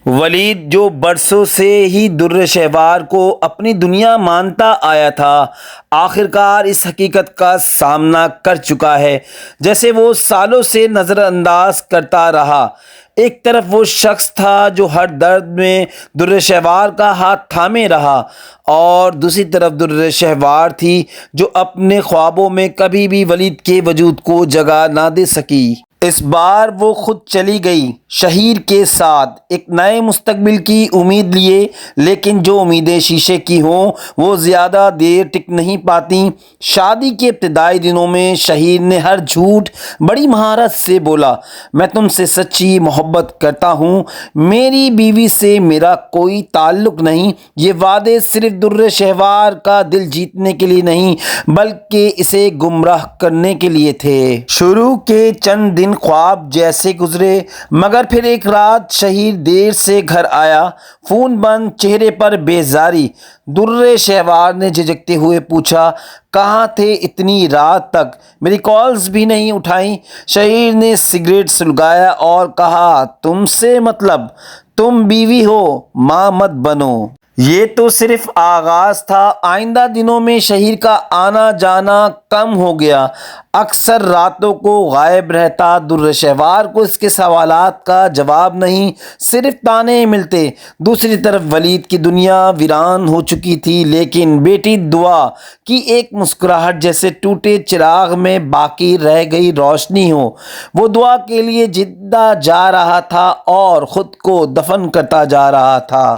ولید جو برسوں سے ہی در شہوار کو اپنی دنیا مانتا آیا تھا، آخرکار اس حقیقت کا سامنا کر چکا ہے جسے وہ سالوں سے نظر انداز کرتا رہا۔ ایک طرف وہ شخص تھا جو ہر درد میں در شہوار کا ہاتھ تھامے رہا، اور دوسری طرف در شہوار تھی جو اپنے خوابوں میں کبھی بھی ولید کے وجود کو جگہ نہ دے سکی۔ اس بار وہ خود چلی گئی شہیر کے ساتھ، ایک نئے مستقبل کی امید لیے، لیکن جو امیدیں شیشے کی ہوں وہ زیادہ دیر ٹک نہیں پاتیں۔ شادی کے ابتدائی دنوں میں شہیر نے ہر جھوٹ بڑی مہارت سے بولا، میں تم سے سچی محبت کرتا ہوں، میری بیوی سے میرا کوئی تعلق نہیں۔ یہ وعدے صرف در شہوار کا دل جیتنے کے لیے نہیں بلکہ اسے گمراہ کرنے کے لیے تھے۔ شروع کے چند دن خواب جیسے گزرے، مگر پھر ایک رات شہیر دیر سے گھر آیا، فون بند، چہرے پر بیزاری۔ در شہوار نے جھجکتے ہوئے پوچھا، کہاں تھے اتنی رات تک؟ میری کالز بھی نہیں اٹھائیں۔ شہیر نے سگریٹ سلگایا اور کہا، تم سے مطلب؟ تم بیوی ہو، ماں مت بنو۔ یہ تو صرف آغاز تھا۔ آئندہ دنوں میں شہیر کا آنا جانا کم ہو گیا، اکثر راتوں کو غائب رہتا۔ در شہوار کو اس کے سوالات کا جواب نہیں، صرف طعنے ملتے۔ دوسری طرف ولید کی دنیا ویران ہو چکی تھی، لیکن بیٹی دعا کی ایک مسکراہٹ جیسے ٹوٹے چراغ میں باقی رہ گئی روشنی ہو۔ وہ دعا کے لیے جدہ جا رہا تھا اور خود کو دفن کرتا جا رہا تھا۔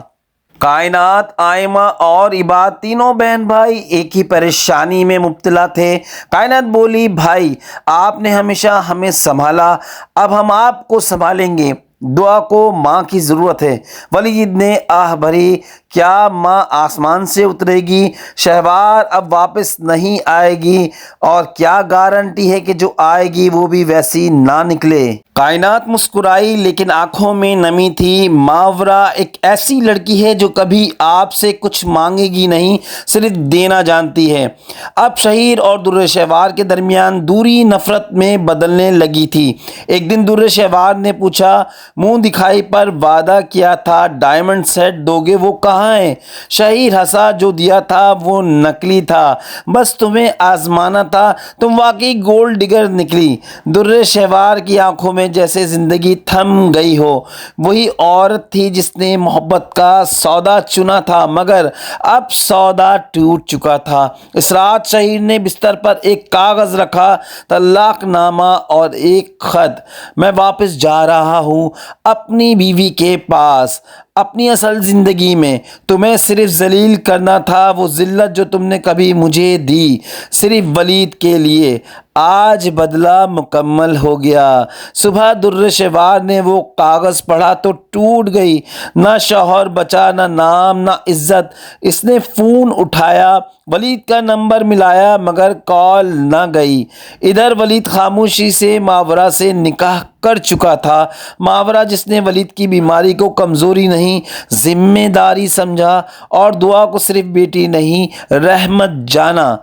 کائنات، آئمہ اور عباد تینوں بہن بھائی ایک ہی پریشانی میں مبتلا تھے۔ کائنات بولی، بھائی آپ نے ہمیشہ ہمیں سنبھالا، اب ہم آپ کو سنبھالیں گے، دعا کو ماں کی ضرورت ہے۔ ولید نے آہ بھری، کیا ماں آسمان سے اترے گی؟ شہوار اب واپس نہیں آئے گی، اور کیا گارنٹی ہے کہ جو آئے گی وہ بھی ویسی نہ نکلے؟ کائنات مسکرائی، لیکن آنکھوں میں نمی تھی۔ ماورا ایک ایسی لڑکی ہے جو کبھی آپ سے کچھ مانگے گی نہیں، صرف دینا جانتی ہے۔ اب شہیر اور در شہوار کے درمیان دوری نفرت میں بدلنے لگی تھی۔ ایک دن در شہوار نے پوچھا، منہ دکھائی پر وعدہ کیا تھا ڈائمنڈ سیٹ دو گے، وہ کہاں ہے؟ شہیر ہنسا، جو دیا تھا وہ نکلی تھا، بس تمہیں آزمانا تھا، تم واقعی گولڈ ڈگر نکلی۔ در شہوار کی آنکھوں میں جیسے زندگی تھم گئی ہو۔ وہی عورت تھی جس نے محبت کا سودا چنا تھا، مگر اب سودا ٹوٹ چکا تھا۔ اس رات شہیر نے بستر پر ایک کاغذ رکھا، طلاق نامہ اور ایک خط، میں واپس جا رہا ہوں اپنی بیوی کے پاس، اپنی اصل زندگی میں۔ تمہیں صرف ذلیل کرنا تھا، وہ ذلت جو تم نے کبھی مجھے دی، صرف ولید کے لیے۔ آج بدلہ مکمل ہو گیا۔ صبح در شہوار نے وہ کاغذ پڑھا تو ٹوٹ گئی، نہ شوہر بچا، نہ نام، نہ عزت۔ اس نے فون اٹھایا، ولید کا نمبر ملایا، مگر کال نہ گئی۔ ادھر ولید خاموشی سے ماورا سے نکاح کر چکا تھا، ماورا جس نے ولید کی بیماری کو کمزوری نہیں ذمہ داری سمجھا، اور دعا کو صرف بیٹی نہیں رحمت جانا۔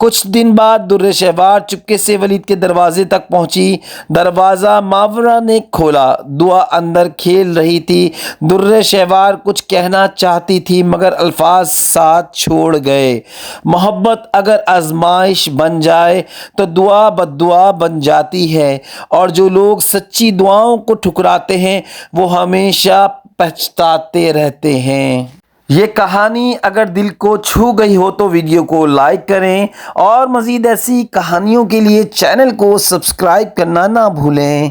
کچھ دن بعد در شہوار چپکے سے ولید کے دروازے تک پہنچی۔ دروازہ ماورا نے کھولا، دعا اندر کھیل رہی تھی۔ در شہوار کچھ کہنا چاہتی تھی مگر الفاظ ساتھ چھوڑ گئے۔ محبت اگر آزمائش بن جائے تو دعا بد دعا بن جاتی ہے، اور جو لوگ سچی دعاؤں کو ٹھکراتے ہیں وہ ہمیشہ پچھتاتے رہتے ہیں۔ یہ کہانی اگر دل کو چھو گئی ہو تو ویڈیو کو لائک کریں، اور مزید ایسی کہانیوں کے لیے چینل کو سبسکرائب کرنا نہ بھولیں۔